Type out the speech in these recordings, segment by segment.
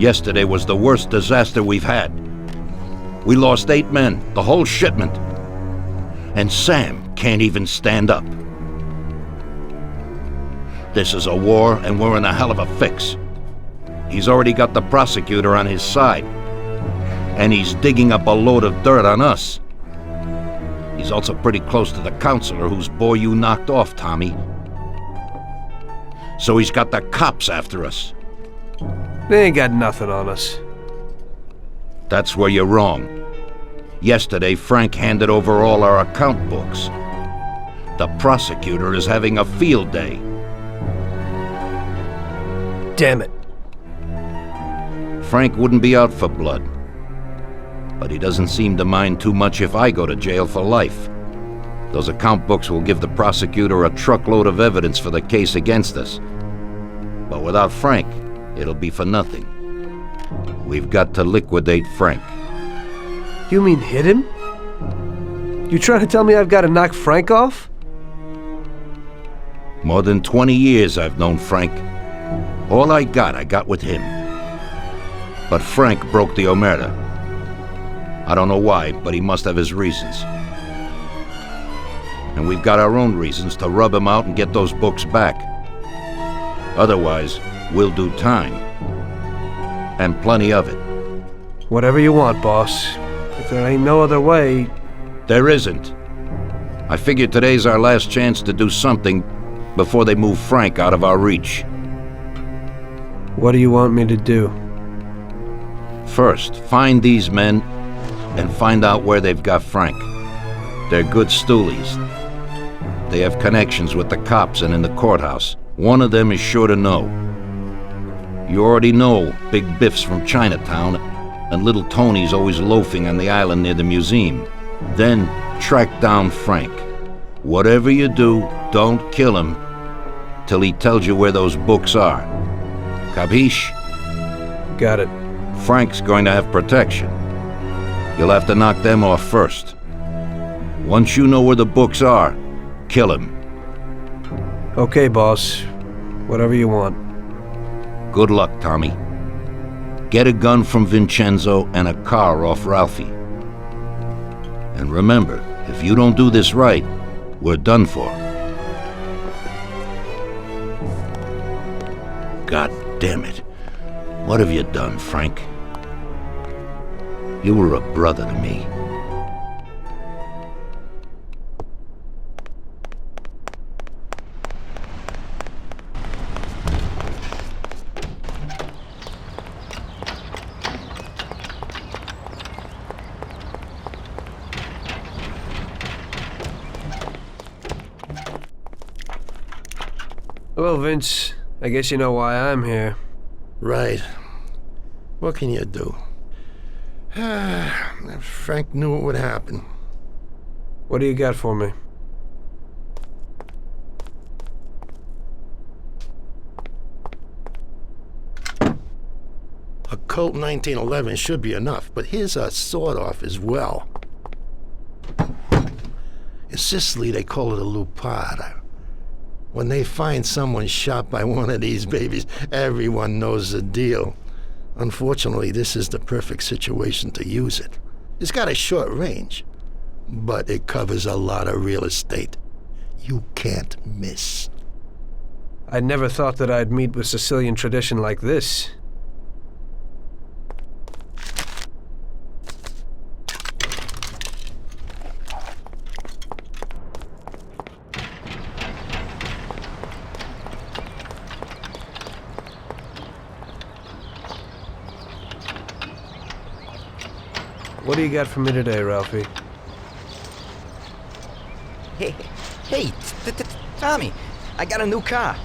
Yesterday was the worst disaster we've had. We lost 8 men, the whole shipment. And Sam can't even stand up. This is a war, and we're in a hell of a fix. He's already got the prosecutor on his side, and he's digging up a load of dirt on us. He's also pretty close to the counselor whose boy you knocked off, Tommy. So he's got the cops after us. They ain't got nothing on us. That's where you're wrong. Yesterday, Frank handed over all our account books. The prosecutor is having a field day. Damn it. Frank wouldn't be out for blood. But he doesn't seem to mind too much if I go to jail for life. Those account books will give the prosecutor a truckload of evidence for the case against us. But without Frank, it'll be for nothing. We've got to liquidate Frank. You mean hit him? You trying to tell me I've got to knock Frank off? More than 20 years I've known Frank. All I got with him. But Frank broke the Omerta. I don't know why, but he must have his reasons. And we've got our own reasons to rub him out and get those books back. Otherwise, we'll do time. And plenty of it. Whatever you want, boss. If there ain't no other way... There isn't. I figure today's our last chance to do something before they move Frank out of our reach. What do you want me to do? First, find these men and find out where they've got Frank. They're good stoolies. They have connections with the cops and in the courthouse. One of them is sure to know. You already know Big Biff's from Chinatown, and Little Tony's always loafing on the island near the museum. Then track down Frank. Whatever you do, don't kill him till he tells you where those books are. Capiche? Got it. Frank's going to have protection. You'll have to knock them off first. Once you know where the books are, kill him. Okay, boss. Whatever you want. Good luck, Tommy. Get a gun from Vincenzo and a car off Ralphie. And remember, if you don't do this right, we're done for. God damn it. What have you done, Frank? You were a brother to me. Well, Vince, I guess you know why I'm here. Right. What can you do? Frank knew it would happen. What do you got for me? A Colt 1911 should be enough, but here's a sawed-off as well. In Sicily, they call it a lupara. When they find someone shot by one of these babies, everyone knows the deal. Unfortunately, this is the perfect situation to use it. It's got a short range, but it covers a lot of real estate. You can't miss. I never thought that I'd meet with Sicilian tradition like this. What do you got for me today, Ralphie? Hey, Tommy, I got a new car.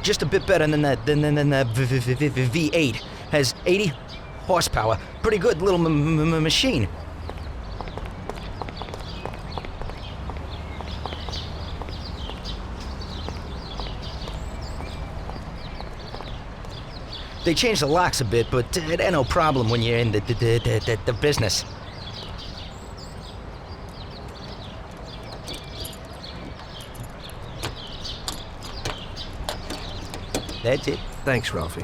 Just a bit better than the V8. Has 80 horsepower. Pretty good little machine. They changed the locks a bit, but it ain't no problem when you're in the business. That's it. Thanks, Ralphie.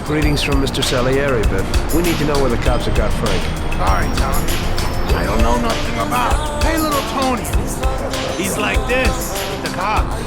Greetings from Mr. Salieri, but we need to know where the cops have got Frank. Sorry, Tony. I don't know nothing about. Hey, little Tony. He's like this with the cops.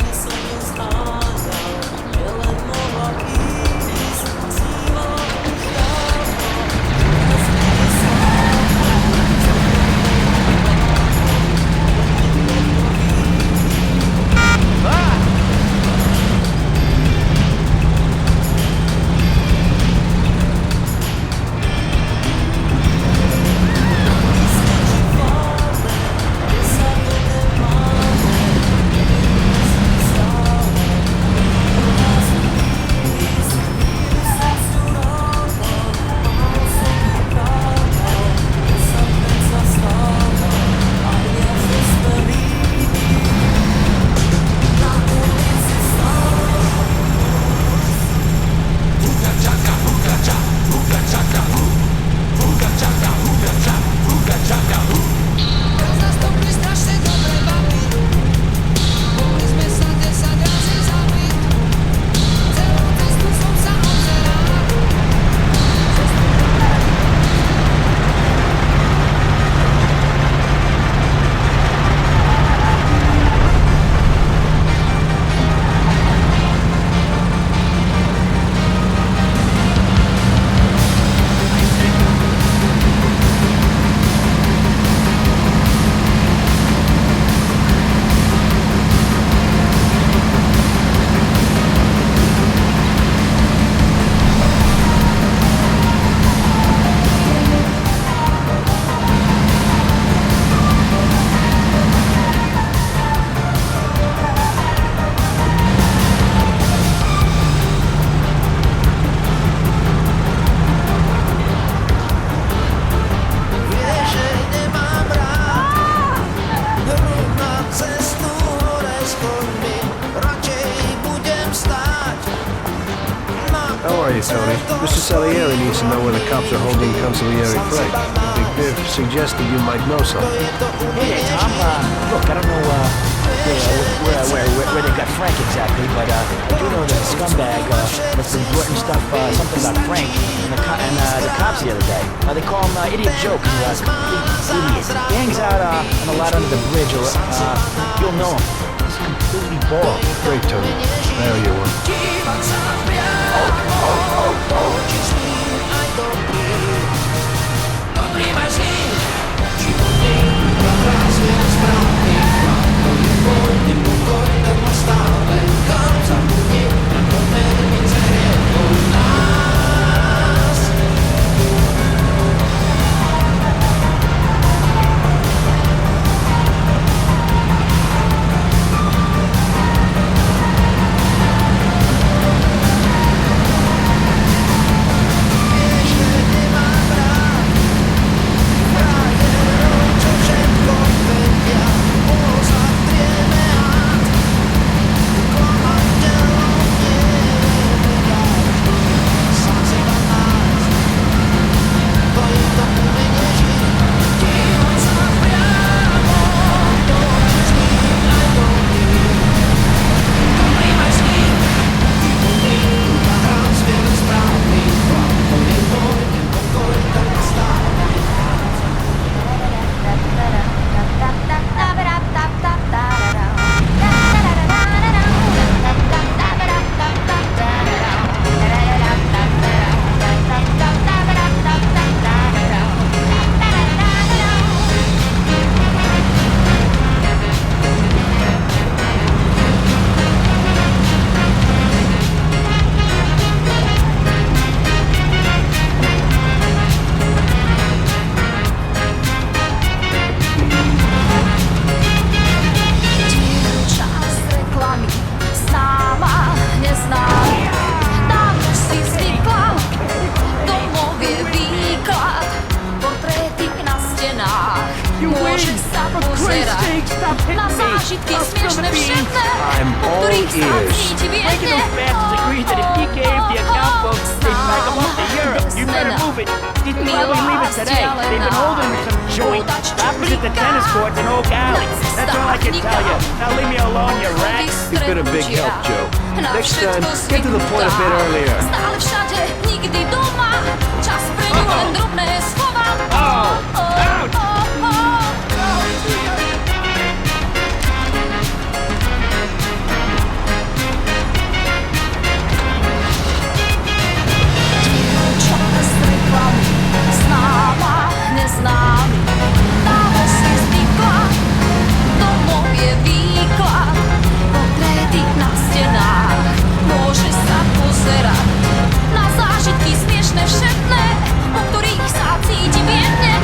How are you, Tony? Mr. Salieri needs to know where the cops are holding Consigliere Frank. Big Biff suggested you might know something. Hey, Tom, look, I don't know where they got Frank exactly, but I do know that the scumbag has been blurting stuff, something about Frank and the cops the other day. They call him Idiot Joe, complete idiot. He hangs out on a lot under the bridge, or you'll know him. He's completely bald. Great, Tony. I owe you one. na zážitky směšné všetné, I'm po all ktorých sa ears. cíti Making viedne. those bastards agree that if he gave the account books, they'd pack him off to Europe. You better move it. He'd probably leave it today. They've been holding him some joint opposite the tennis courts in Oak Alley. That's all I can tell you. Now leave me alone, you rat. You've been a big help, Joe. Next time, get to the point a bit earlier. Stále všade, nikdy doma, čas pre ňu len drobné slova. Dievča stretla mi, známa, neznámy, dávo si zvykla, domov je výklad, portréty na stenách, môže sa pozerať na zážitky smiešné všetné, po ktorých sa cíti biedne.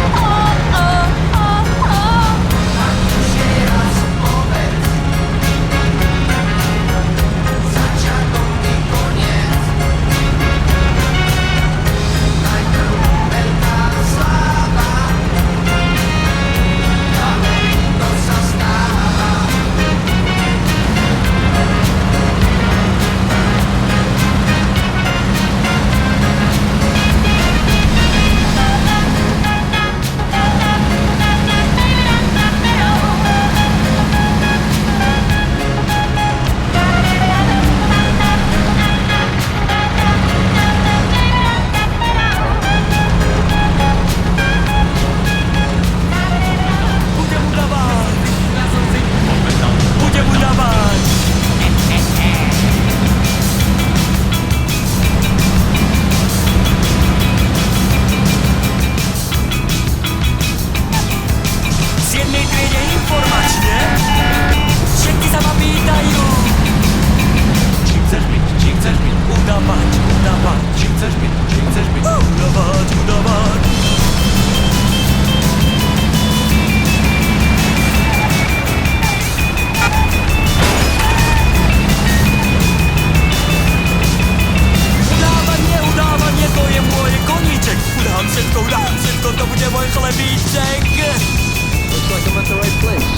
Looks like I'm at the right place.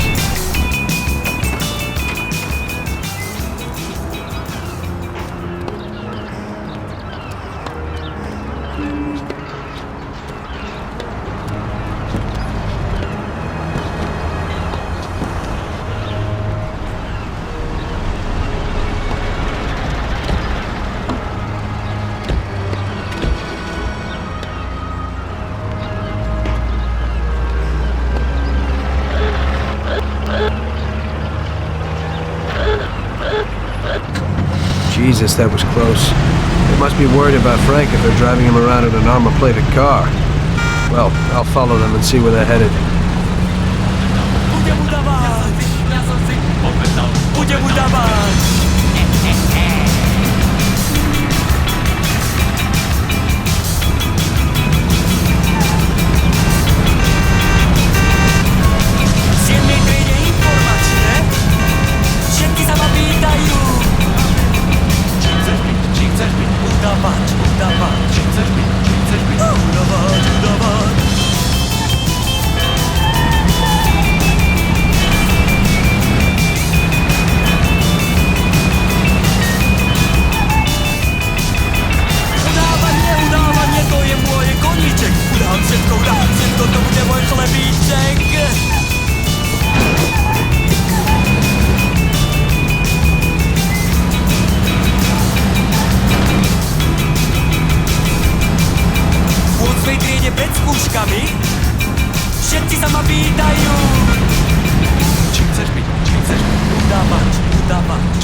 Jesus, that was close. They must be worried about Frank if they're driving him around in an armor-plated car. Well, I'll follow them and see where they're headed. Všetci sa ma pýtajú, či chceš byť udavač,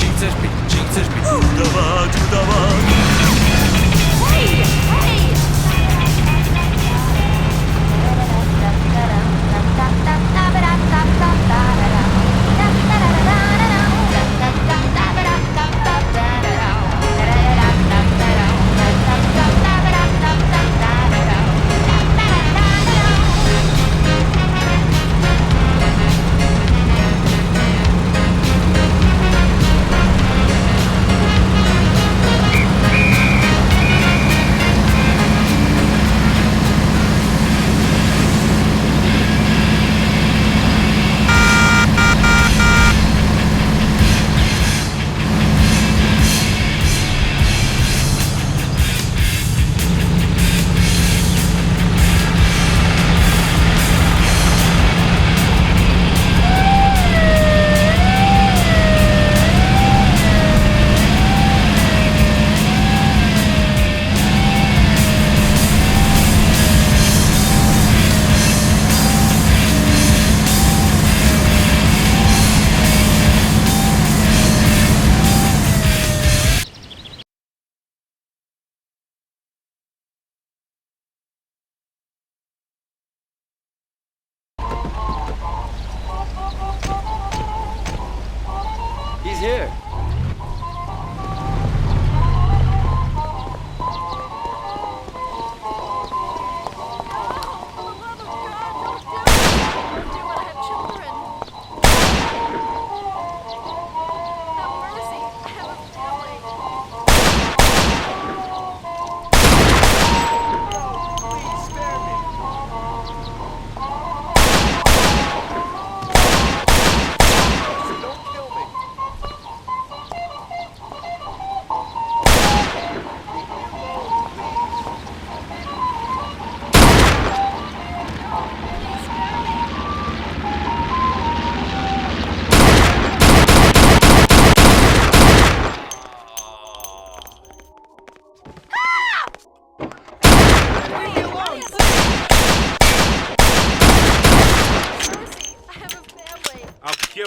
či chceš byť udavač. Hej, hej!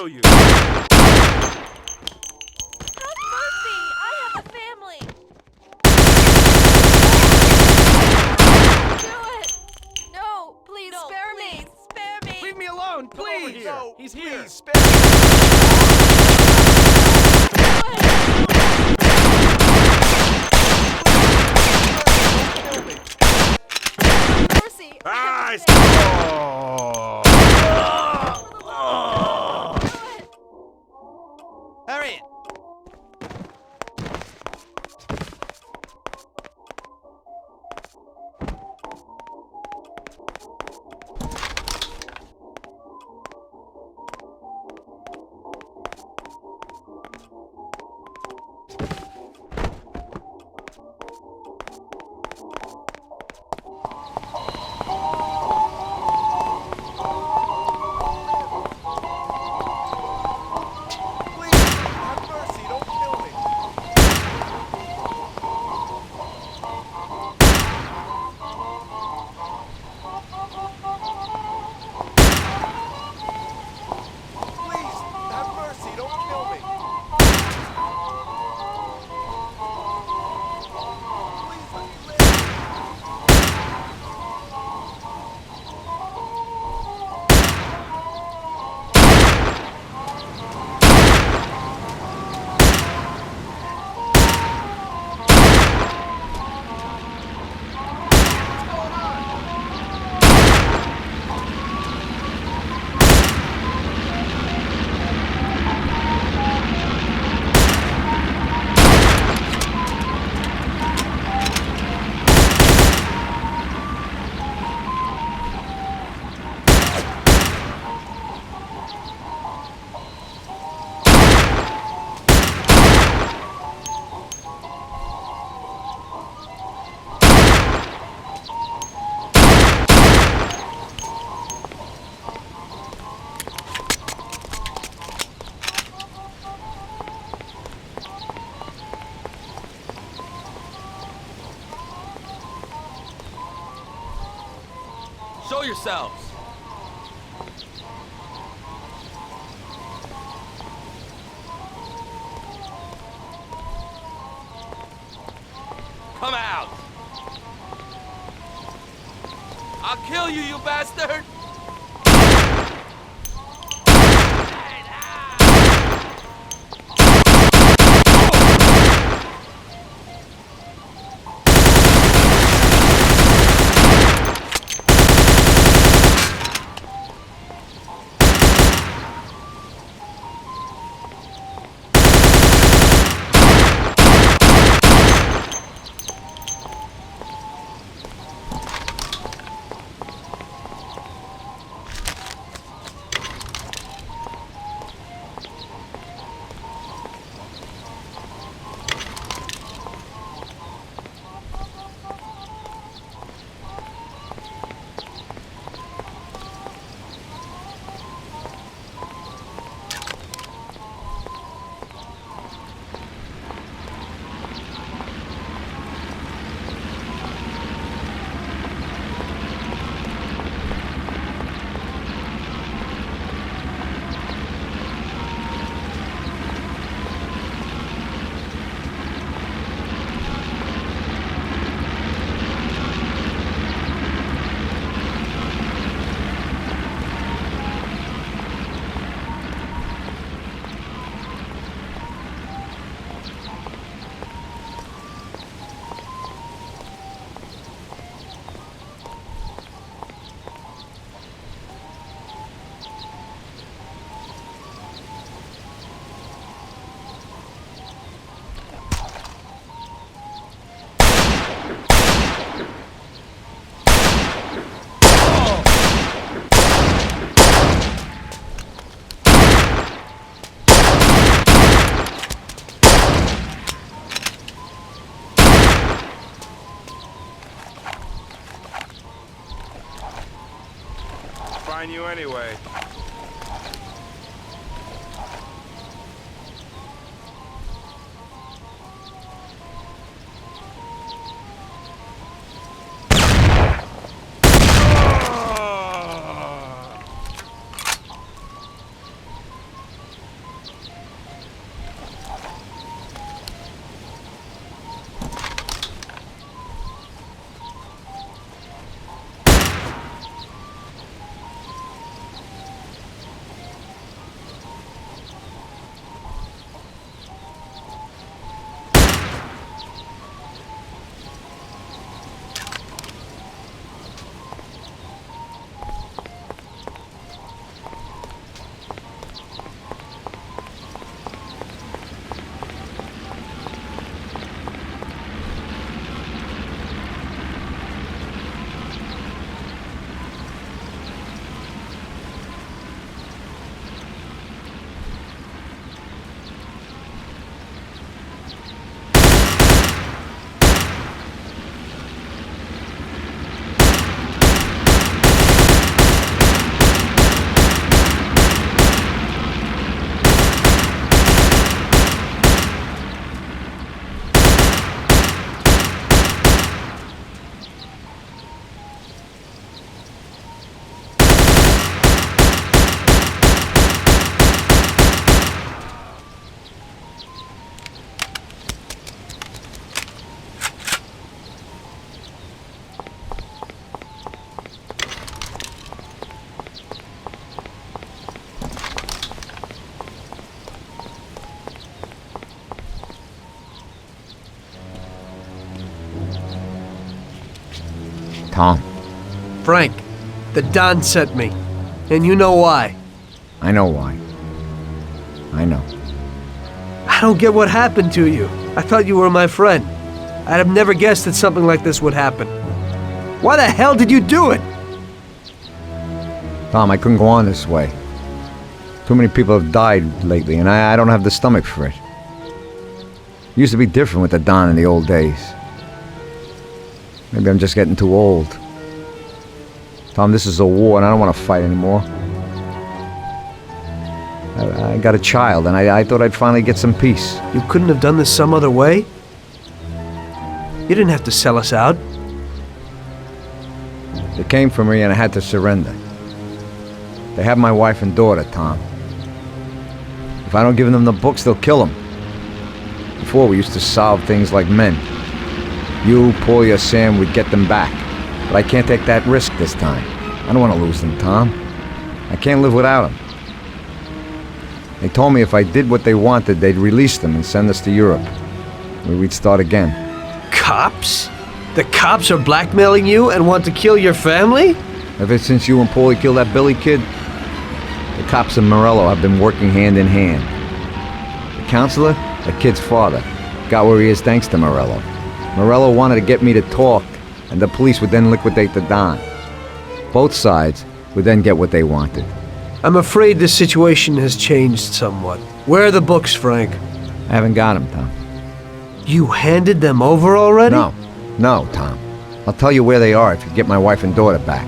kill you. Have mercy! I have a family! Do it! No, please spare me! Spare me! Leave me alone, please! No, He's here! please, spare me. Mercy! Ah, Harriet! Have mercy, don't kill me. Please, have mercy, don't kill me. Please let me live. Show yourselves. Come out. I'll kill you, you bastard. Find you anyway. Tom, Frank, the Don sent me. And you know why. I know why. I know. I don't get what happened to you. I thought you were my friend. I'd have never guessed that something like this would happen. Why the hell did you do it? Tom, I couldn't go on this way. Too many people have died lately, and I don't have the stomach for it. It used to be different with the Don in the old days. Maybe I'm just getting too old. Tom, this is a war, and I don't want to fight anymore. I got a child, and I thought I'd finally get some peace. You couldn't have done this some other way? You didn't have to sell us out. They came for me, and I had to surrender. They have my wife and daughter, Tom. If I don't give them the books, they'll kill them. Before, we used to solve things like men. You, Paulie, or Sam would get them back. But I can't take that risk this time. I don't want to lose them, Tom. I can't live without them. They told me if I did what they wanted, they'd release them and send us to Europe, where we'd start again. Cops? The cops are blackmailing you and want to kill your family? Ever since you and Paulie killed that Billy kid, the cops in Morello have been working hand in hand. The counselor, the kid's father, got where he is thanks to Morello. Morello wanted to get me to talk, and the police would then liquidate the Don. Both sides would then get what they wanted. I'm afraid this situation has changed somewhat. Where are the books, Frank? I haven't got them, Tom. You handed them over already? No, Tom. I'll tell you where they are if you get my wife and daughter back.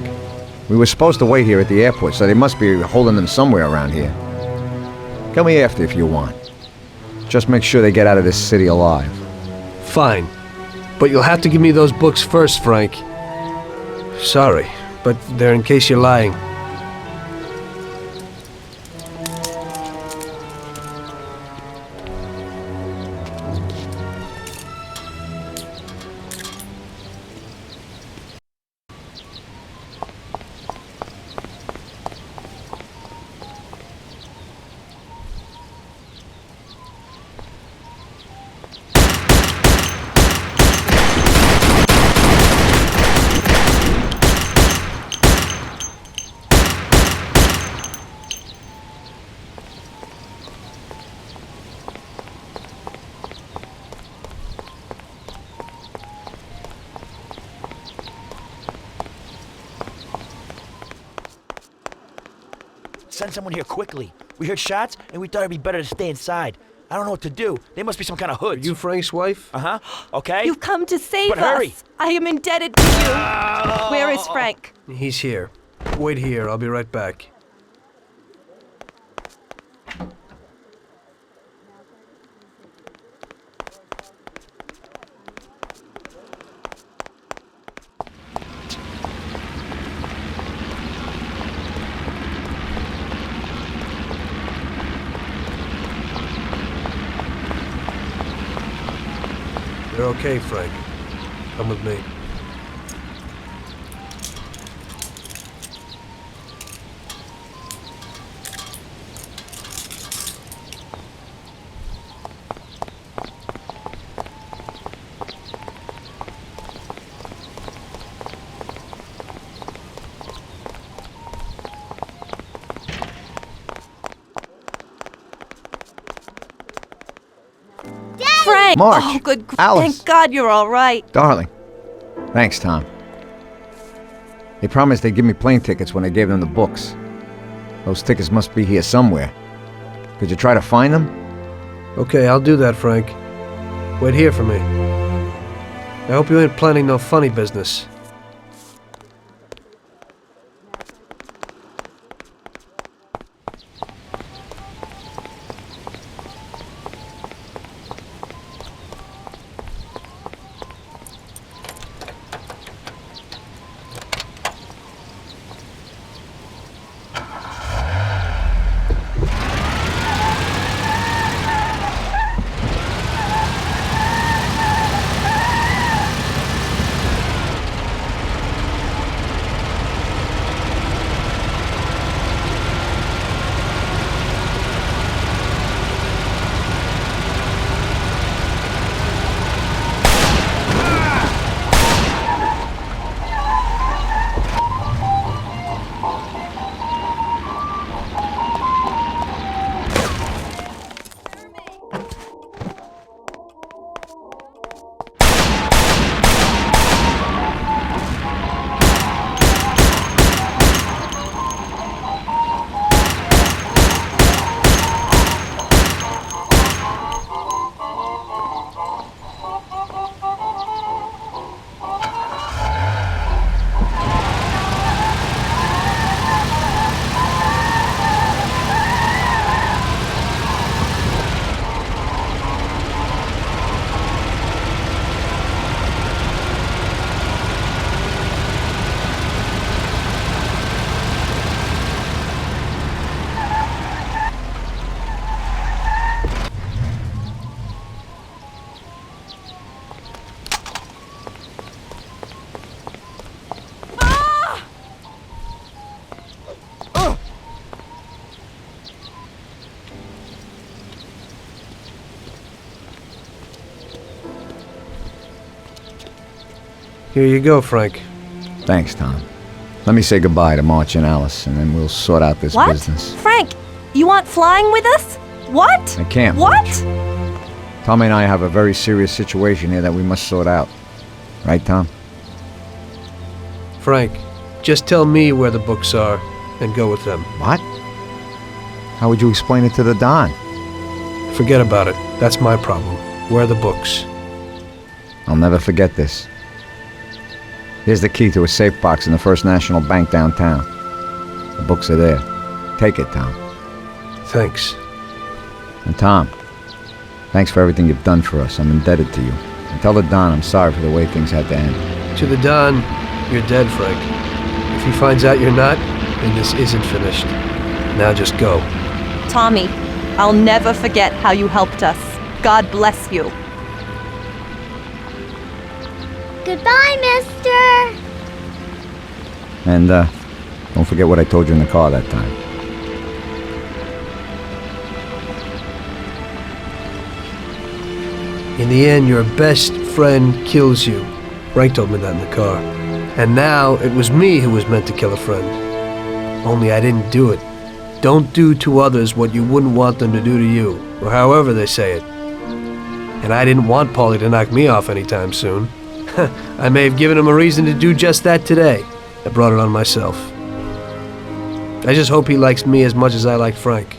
We were supposed to wait here at the airport, so they must be holding them somewhere around here. Come me after if you want. Just make sure they get out of this city alive. Fine. But you'll have to give me those books first, Frank. Sorry, but they're in case you're lying. Send someone here quickly. We heard shots, and we thought it'd be better to stay inside. I don't know what to do. They must be some kind of hoods. Are you Frank's wife? Uh-huh. Okay. You've come to save But us. hurry. I am indebted to you. Where is Frank? He's here. Wait here, I'll be right back. You're okay, Frank. Come with me. Frank! Marge! Oh, good. Alice! Thank God you're all right. Darling. Thanks, Tom. They promised they'd give me plane tickets when I gave them the books. Those tickets must be here somewhere. Could you try to find them? Okay, I'll do that, Frank. Wait here for me. I hope you ain't planning no funny business. Here you go, Frank. Thanks, Tom. Let me say goodbye to March and Alice, and then we'll sort out this What? business. Frank, you aren't flying with us? What? I can't. What? March. Tommy and I have a very serious situation here that we must sort out. Right, Tom? Frank, just tell me where the books are and go with them. What? How would you explain it to the Don? Forget about it. That's my problem. Where are the books? I'll never forget this. Here's the key to a safe box in the First National Bank downtown. The books are there. Take it, Tom. Thanks. And Tom, thanks for everything you've done for us. I'm indebted to you. And tell the Don I'm sorry for the way things had to end. To the Don, you're dead, Frank. If he finds out you're not, then this isn't finished. Now just go. Tommy, I'll never forget how you helped us. God bless you. Goodbye, mister! And, don't forget what I told you in the car that time. In the end, your best friend kills you. Frank told me that in the car. And now, it was me who was meant to kill a friend. Only I didn't do it. Don't do to others what you wouldn't want them to do to you, or however they say it. And I didn't want Paulie to knock me off anytime soon. I may have given him a reason to do just that today. I brought it on myself. I just hope he likes me as much as I like Frank.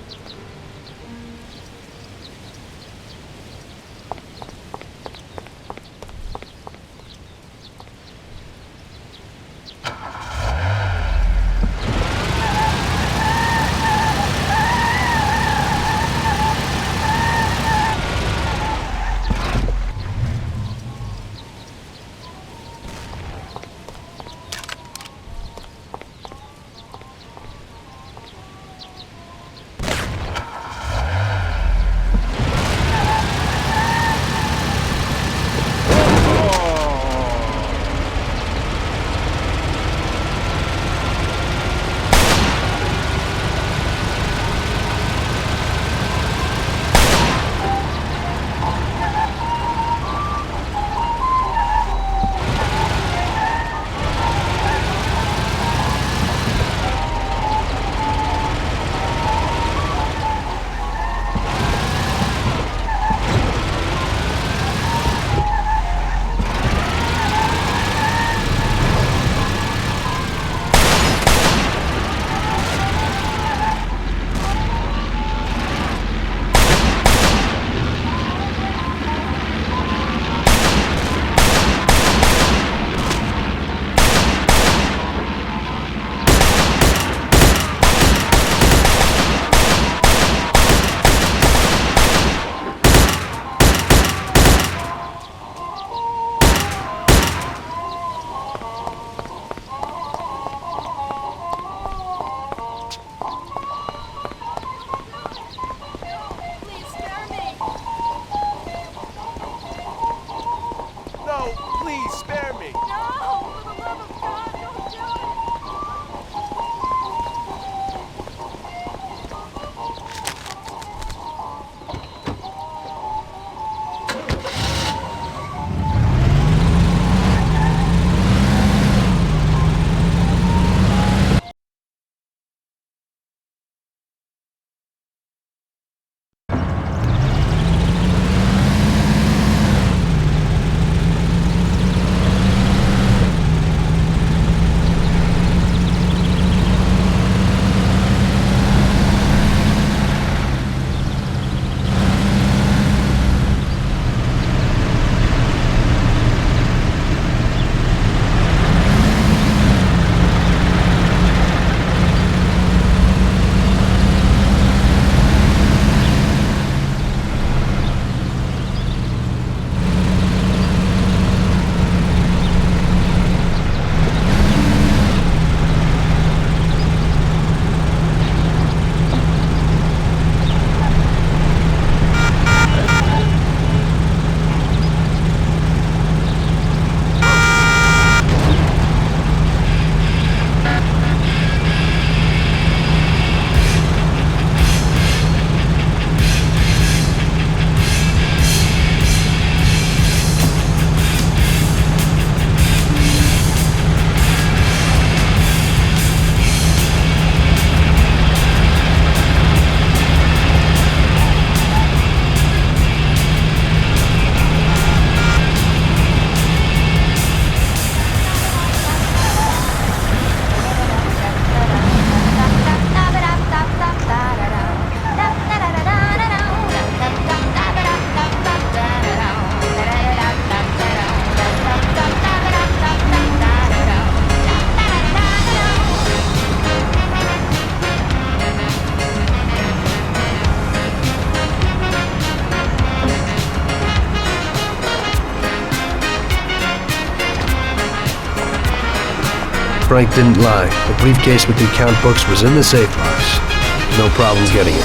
Frank didn't lie. The briefcase with the account books was in the safe box. No problem getting it.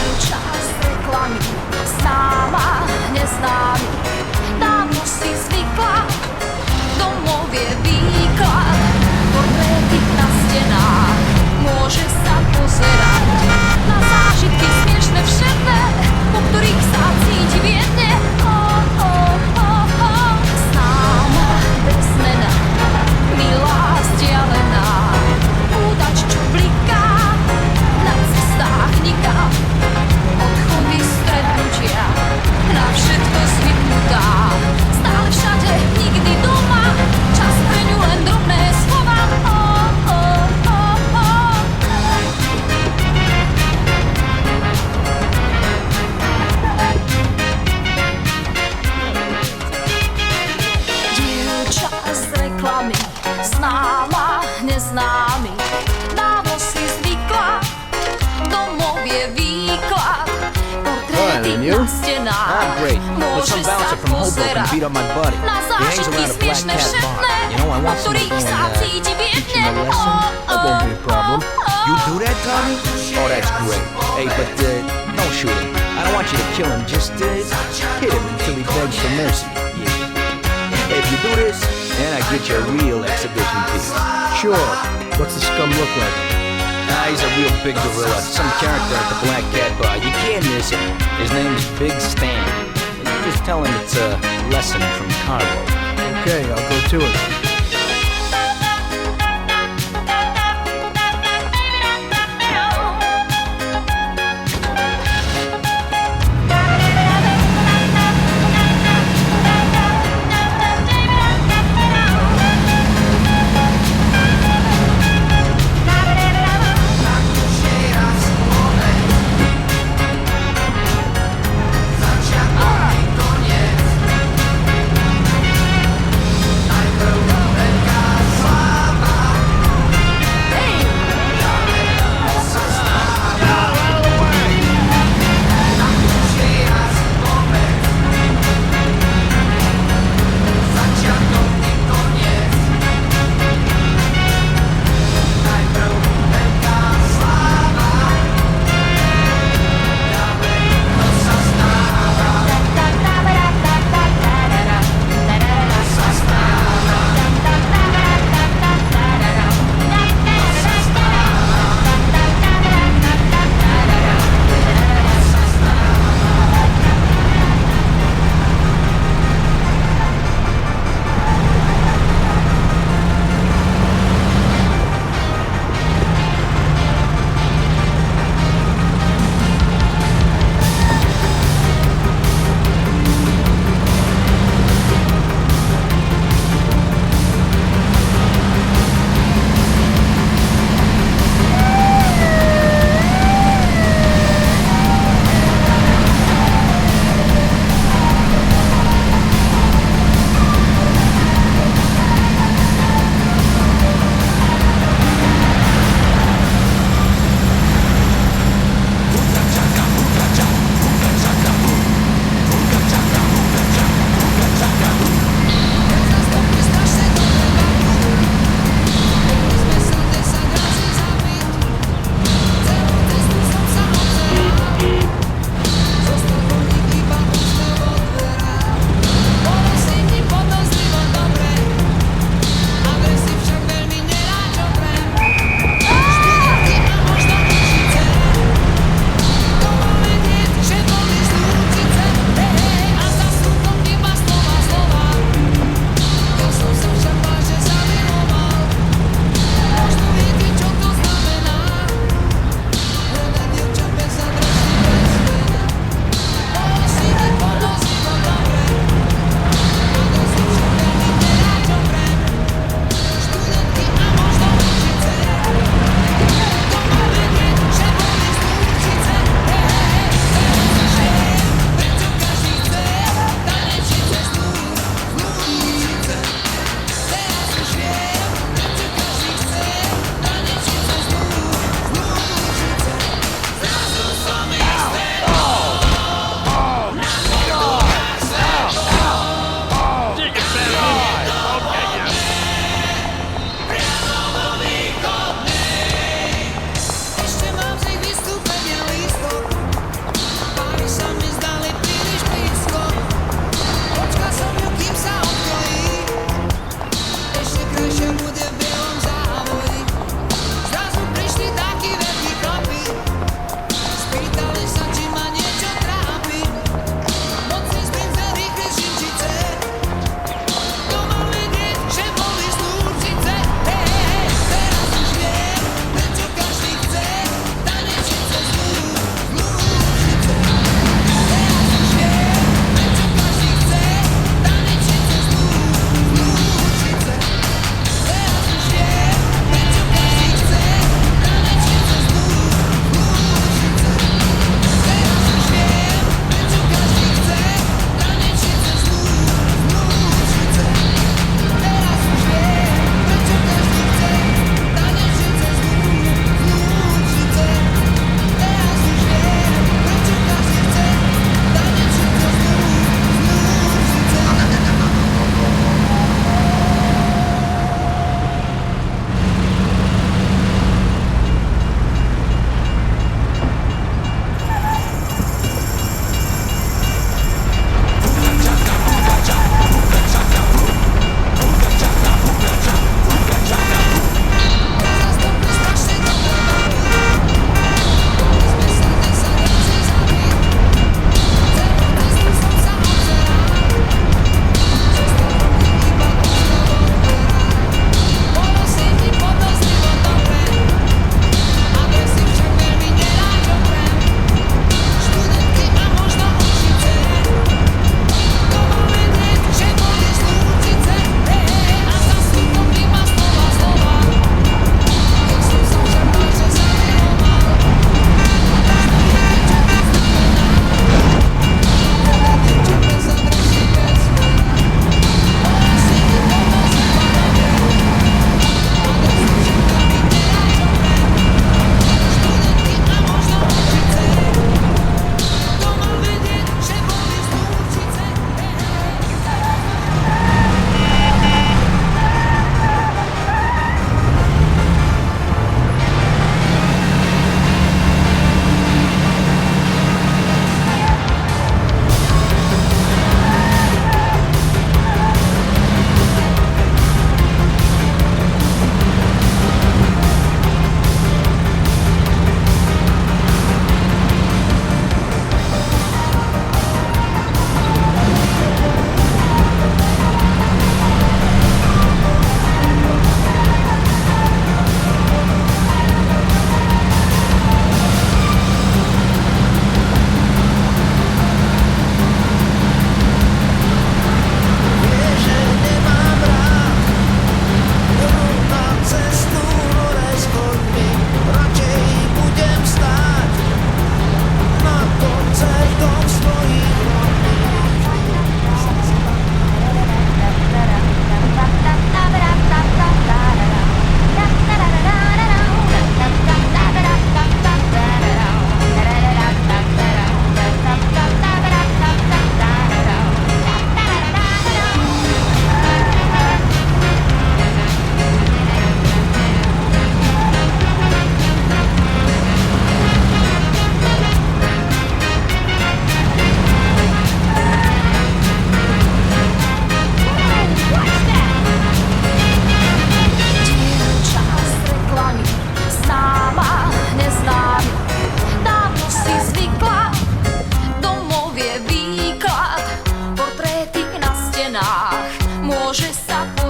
I'm great, but some bouncer from Hoboken beat up my buddy. He hangs around a Black Cat bar. You know, I want someone to go and teach him a lesson. That won't be a problem. You do that, Tommy? Oh, that's great. Hey, but don't shoot him. I don't want you to kill him. Just hit him until he begs for mercy. Yeah. If you do this, then I get you a real exhibition piece. Sure. What's the scum look like? He's a real big gorilla. Some character at the Black Cat bar. You can't miss him. His name's Big Stan. You just tell him it's a lesson from Carlo. Okay, I'll go to it.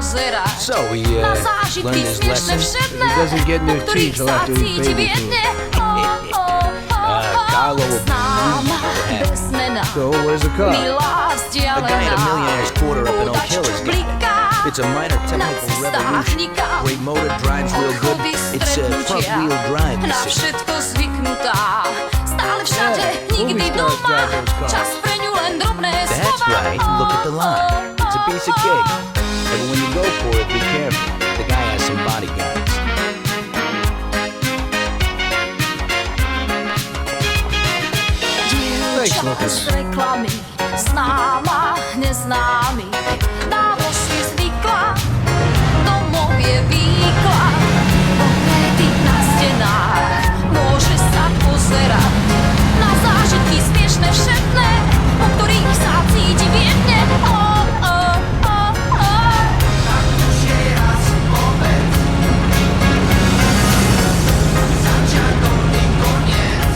So he learned his lesson. If he doesn't get new teeth, he'll have to eat baby food. Carlo will be happy. So, where's the car? A guy at a millionaire's quarter up in Oak Hill has got it. It's a minor technical revolution. Great motor, drives real good. It's front-wheel drive, you see. That's right, look at the line. It's a piece of cake. But when you go for it, be careful. The guy has some bodyguards. Thanks, Lucas. Známa, neznámy, dávno si zvykla, domov je výklad, okrety na stenách, môže sa pozerať na zážitky smiešne všetné, po ktorých sa cíti viedne. Tak už je raz povedz, začiatok i koniec.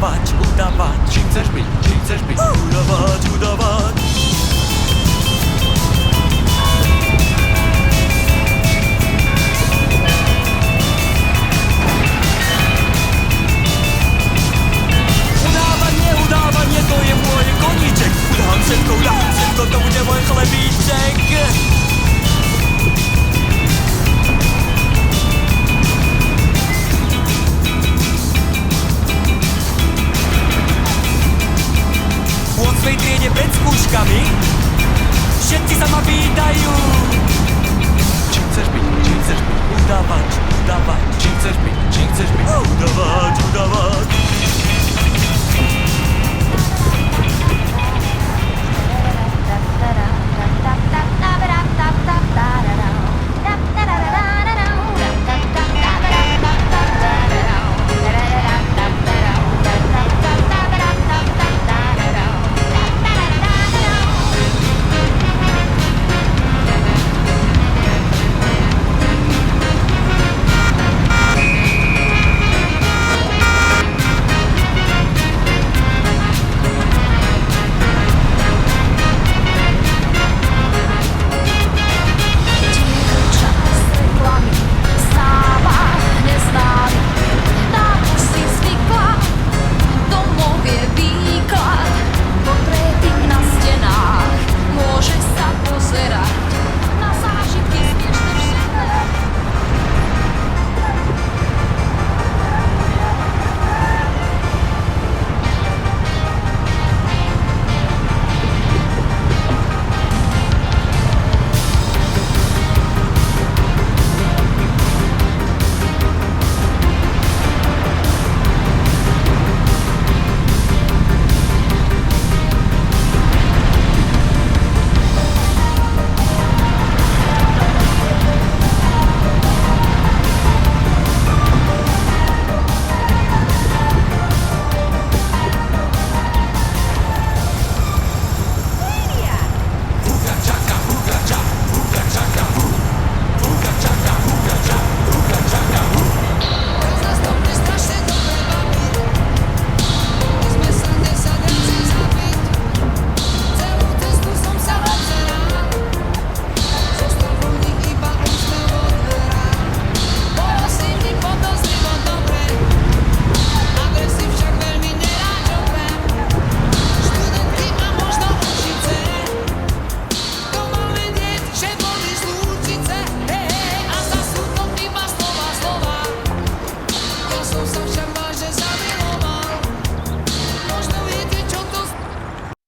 udawać, udawać. Czym chcesz być, czym chcesz być? Udawać, udawać. Udawanie to je moje koníček. Udám všetko, to bude môj chlebíček. V 8. triede pred skúškami všetci sa ma pýtajú. Čím chceš byť, čím chceš byť? Udávať, udávať. Čím chceš byť, čím chceš byť? Udávať, udávať.